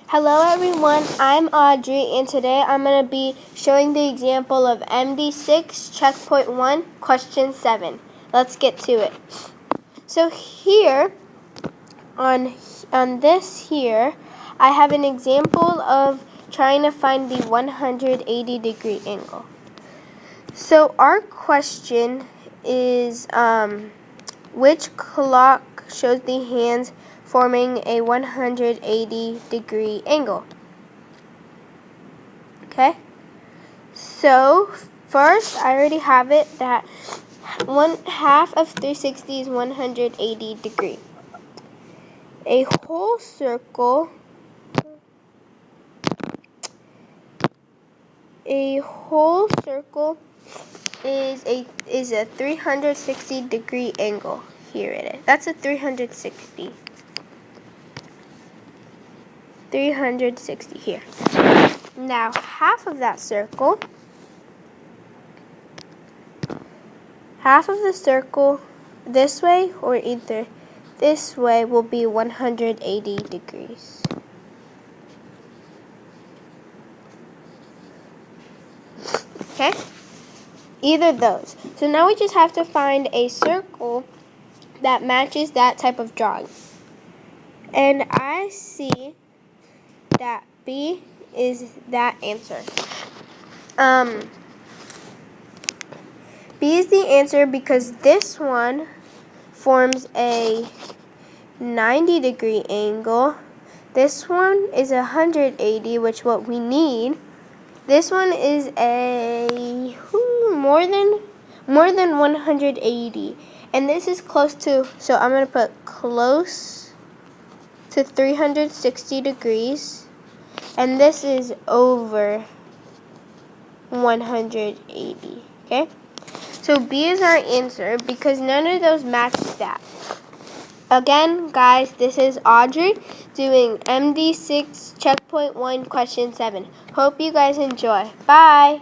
Hello everyone, I'm Audrey, and today I'm going to be showing the example of MD6 checkpoint 1 question 7. Let's get to it. So here on this here, I have an example of trying to find the 180 degree angle. So our question is which clock shows the hands forming a 180 degree angle? Okay, so first I already have it that 1/2 of 360 is 180 degree. A whole circle is a 360 degree angle. Here it is. That's a 360. 360 here. Now half of that circle, half of the circle this way or either this way will be 180 degrees. Okay? Either those. So now we just have to find a circle that matches that type of drawing. And I see that B is that answer. B is the answer because this one forms a 90 degree angle. This one is 180, which what we need. This one is a more than 180, and this is close to, so I'm going to put close to 360 degrees, and this is over 180, okay? So B is our answer because none of those match that. Again, guys, this is Audrey doing MD6 checkpoint 1 question 7. Hope you guys enjoy. Bye!